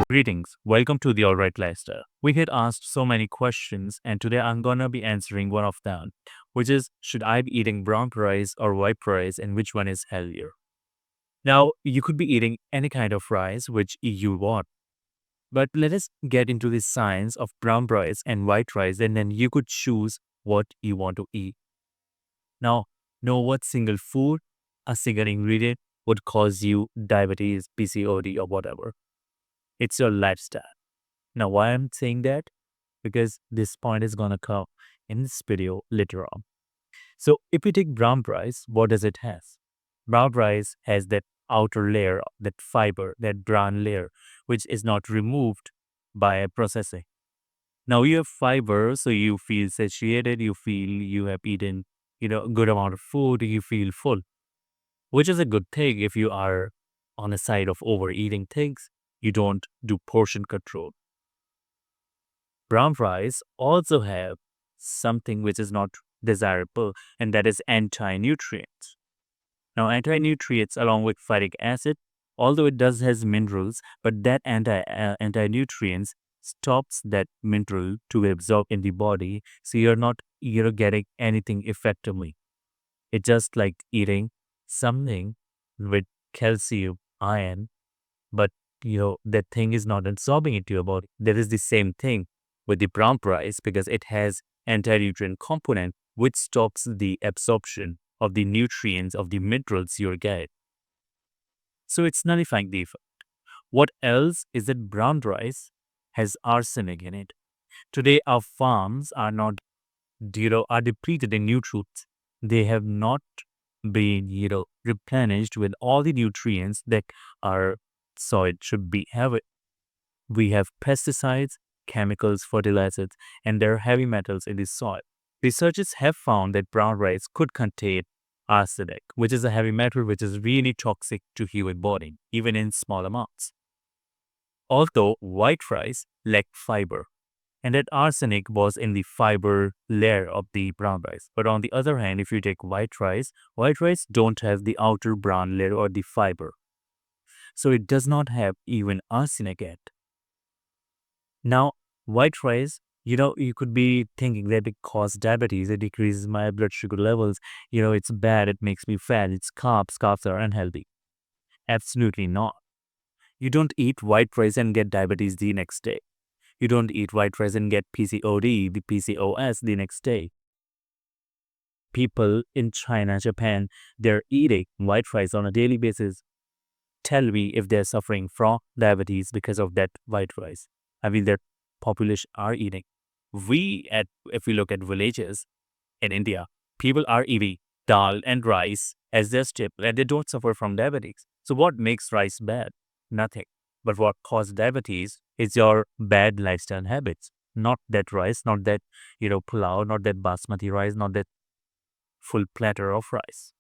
Greetings. Welcome to the Alright Lifestyle. We get asked so many questions, and today I'm gonna be answering one of them, which is should I be eating brown rice or white rice, and which one is healthier? Now, you could be eating any kind of rice which you want, but let us get into the science of brown rice and white rice, and then you could choose what you want to eat. Now, know what single food, a single ingredient would cause you diabetes, PCOD, or whatever. It's your lifestyle. Now, why I'm saying that? Because this point is gonna come in this video later on. So, if you take brown rice, what does it has? Brown rice has that outer layer, that fiber, that brown layer, which is not removed by processing. Now you have fiber, so you feel satiated, you feel you have eaten, a good amount of food, you feel full, which is a good thing if you are on the side of overeating things. You don't do portion control. Brown rice also have something which is not desirable, and that is anti-nutrients. Now, anti-nutrients along with phytic acid, although it does has minerals, but that anti-nutrients stops that mineral to absorb in the body, so you're not getting anything effectively. It's just like eating something with calcium, iron, but that thing is not absorbing into your body. That is the same thing with the brown rice because it has anti-nutrient component which stops the absorption of the nutrients of the minerals you get. So it's nullifying the effect. What else is that brown rice has arsenic in it. Today our farms are not are depleted in nutrients. They have not been replenished with all the nutrients that our soil should be having. We have pesticides, chemicals, fertilizers, and there are heavy metals in the soil. Researchers have found that brown rice could contain arsenic, which is a heavy metal which is really toxic to human body, even in small amounts. Although white rice lacked fiber, and that arsenic was in the fiber layer of the brown rice. But on the other hand, if you take white rice don't have the outer brown layer or the fiber. So it does not have even arsenic in it. Now, white rice, you could be thinking that it causes diabetes, it decreases my blood sugar levels, it's bad, it makes me fat, it's carbs, carbs are unhealthy. Absolutely not. You don't eat white rice and get diabetes the next day. You don't eat white rice and get PCOD, the PCOS the next day. People in China, Japan, they're eating white rice on a daily basis. Tell me if they're suffering from diabetes because of that white rice. I mean, their population are eating. If we look at villages in India, people are eating dal and rice as their staple, and they don't suffer from diabetes. So what makes rice bad? Nothing. But what causes diabetes is your bad lifestyle habits. Not that rice, not that, pulao, not that basmati rice, not that full platter of rice.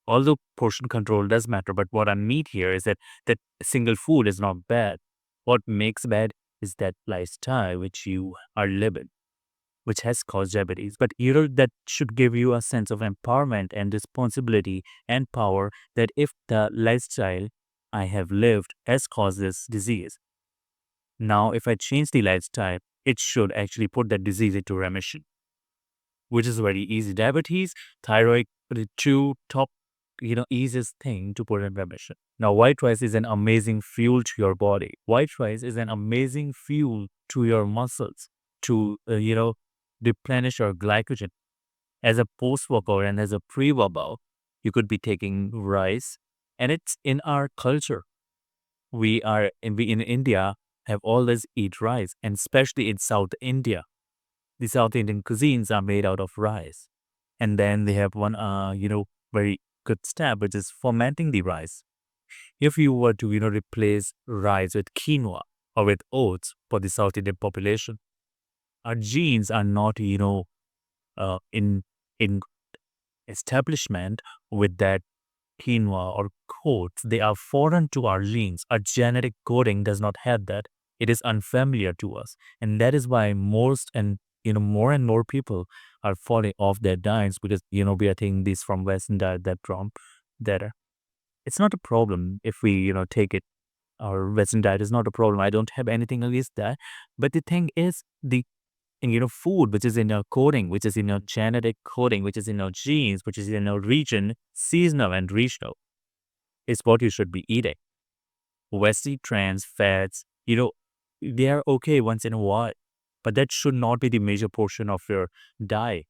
Although portion control does matter, but what I mean here is that single food is not bad. What makes bad is that lifestyle which you are living, which has caused diabetes. But that should give you a sense of empowerment and responsibility and power that if the lifestyle I have lived has caused this disease, now if I change the lifestyle, it should actually put that disease into remission, which is very easy. Diabetes, thyroid, the two top easiest thing to put in remission. Now, white rice is an amazing fuel to your body. White rice is an amazing fuel to your muscles to, replenish your glycogen. As a post-workout and as a pre-workout, you could be taking rice, and it's in our culture. We in India have always eat rice, and especially in South India. The South Indian cuisines are made out of rice. And then they have one, very good step, which is fermenting the rice. If you were to, replace rice with quinoa or with oats for the South Indian population, our genes are not, in establishment with that quinoa or oats. They are foreign to our genes. Our genetic coding does not have that. It is unfamiliar to us. And that is why most and more and more people are falling off their diets because, we are taking this from Western diet that it's not a problem if we, take it. Our Western diet is not a problem. I don't have anything against that. But the thing is, food which is in our coding, which is in our genetic coding, which is in our genes, which is in our region, seasonal and regional, is what you should be eating. Western trans fats, they are okay once in a while, but that should not be the major portion of your diet.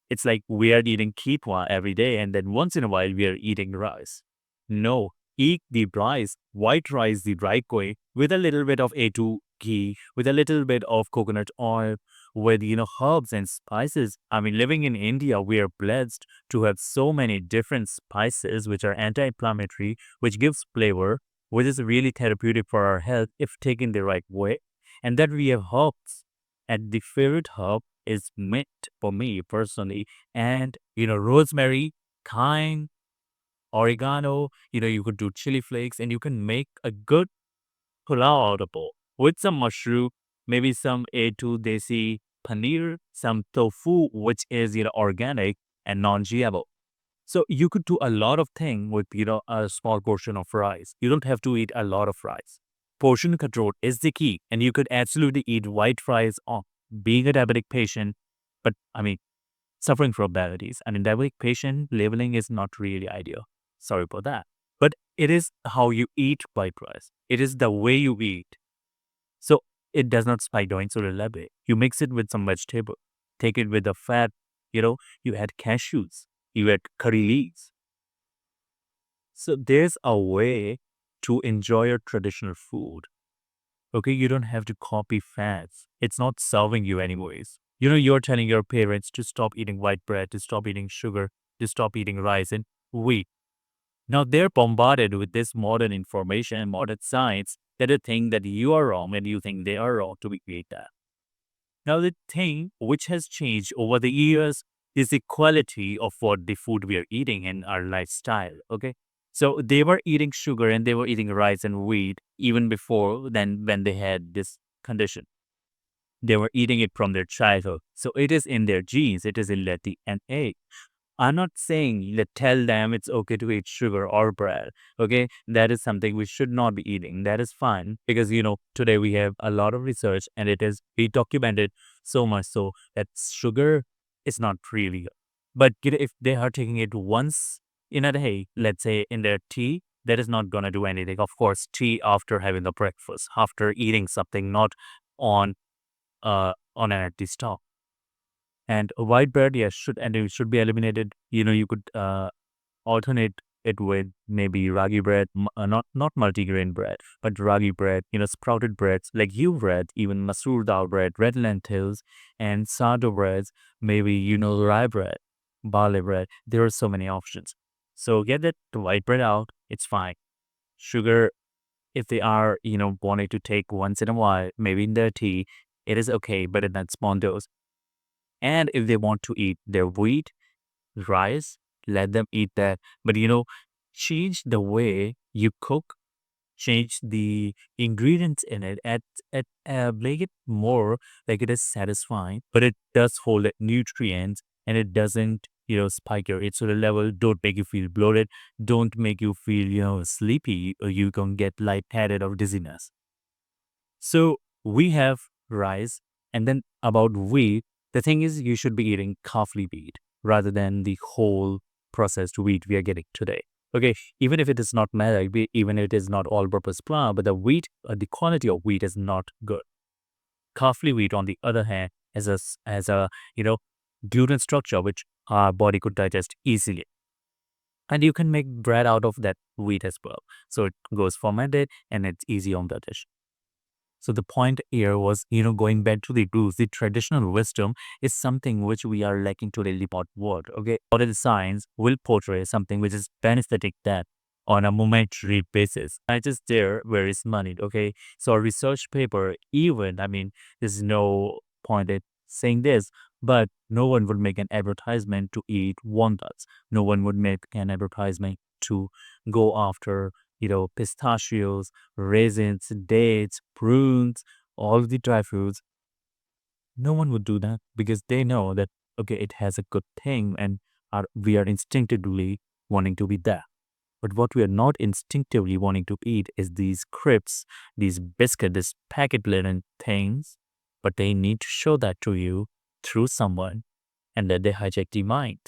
It's like we are eating quinoa every day, and then once in a while we are eating rice. No, eat the rice, white rice the right way, with a little bit of A2 ghee, with a little bit of coconut oil, with herbs and spices. I mean, living in India, we are blessed to have so many different spices which are anti-inflammatory, which gives flavor, which is really therapeutic for our health if taken the right way. And that we have herbs. And the favorite herb is mint for me personally. And, rosemary, thyme, oregano, you could do chili flakes and you can make a good pulao out of bowl with some mushroom, maybe some A2 desi paneer, some tofu, which is, organic and non-GMO. So you could do a lot of things with, a small portion of rice. You don't have to eat a lot of rice. Portion control is the key, and you could absolutely eat white rice on being a diabetic patient. But I mean, suffering from diabetes. I mean, diabetic patient labeling is not really ideal. Sorry for that. But it is how you eat white rice. It is the way you eat. So it does not spike down insulin level. You mix it with some vegetable. Take it with the fat. You add cashews. You add curry leaves. So there's a way to enjoy your traditional food. Okay, you don't have to copy fads. It's not serving you anyways. You're telling your parents to stop eating white bread, to stop eating sugar, to stop eating rice and wheat. Now they're bombarded with this modern information and modern science that they think that you are wrong and you think they are wrong to create that. Now the thing which has changed over the years is the quality of what the food we are eating and our lifestyle. Okay. So they were eating sugar and they were eating rice and wheat even before then when they had this condition. They were eating it from their childhood. So it is in their genes, it is in their DNA. I'm not saying that tell them it's okay to eat sugar or bread. Okay. That is something we should not be eating. That is fine because, today we have a lot of research and it is we documented so much so that sugar is not really good. But if they are taking it once in a day, let's say in their tea, that is not going to do anything. Of course, tea after having the breakfast, after eating something, not on on an empty stomach. And white bread, yes, it should be eliminated. You could alternate it with maybe ragi bread, not multigrain bread, but ragi bread. Sprouted breads like you bread, even masoor dal bread, red lentils, and sardo breads. Maybe rye bread, barley bread. There are so many options. So get that white bread out. It's fine. Sugar, if they are wanting to take once in a while, maybe in their tea, it is okay, but in that small dose. And if they want to eat their wheat, rice, let them eat that. But change the way you cook, change the ingredients in it, make it more like it is satisfying, but it does hold the nutrients and it doesn't, spike your insulin level, don't make you feel bloated, don't make you feel, sleepy, or you can get lightheaded or dizziness. So we have rice, and then about wheat, the thing is you should be eating kafli wheat rather than the whole processed wheat we are getting today. Okay, even if it is not made, even if it is not all-purpose flour, but the wheat, the quality of wheat is not good. Kafli wheat, on the other hand, has a gluten structure which our body could digest easily, and you can make bread out of that wheat as well. So it goes fermented and it's easy on the dish. So the point here was, going back to the roots, the traditional wisdom is something which we are lacking today in the modern world. Okay, modern science will portray something which is benefiting that on a momentary basis. I just there where is money. Okay, so a research paper, even I mean, there's no point in saying this, but no one would make an advertisement to eat walnuts. No one would make an advertisement to go after pistachios, raisins, dates, prunes, all the dry fruits. No one would do that because they know that, okay, it has a good thing and we are instinctively wanting to be there. But what we are not instinctively wanting to eat is these crisps, these biscuit, this packet laden things. But they need to show that to you through someone and let they hijack the mind.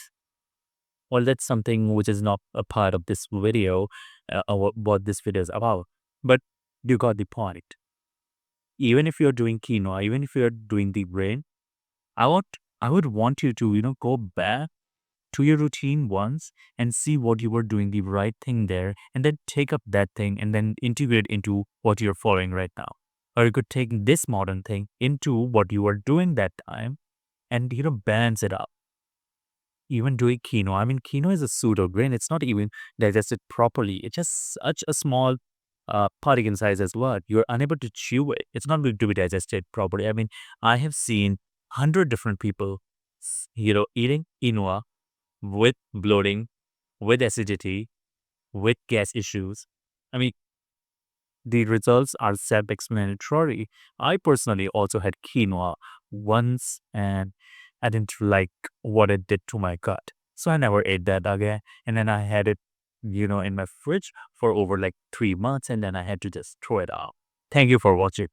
Well, that's something which is not a part of this video, what this video is about. But you got the point. Even if you're doing quinoa, even if you're doing the brain, I want, I would want you to, go back to your routine once and see what you were doing the right thing there, and then take up that thing and then integrate into what you're following right now. Or you could take this modern thing into what you were doing that time and, balance it out. Even doing quinoa. I mean, quinoa is a pseudo grain. It's not even digested properly. It's just such a small particle size as well. You're unable to chew it. It's not going to be digested properly. I mean, I have seen 100 different people, eating quinoa with bloating, with acidity, with gas issues. I mean, the results are self-explanatory. I personally also had quinoa once and I didn't like what it did to my gut. So I never ate that again. And then I had it, in my fridge for over like 3 months and then I had to just throw it out. Thank you for watching.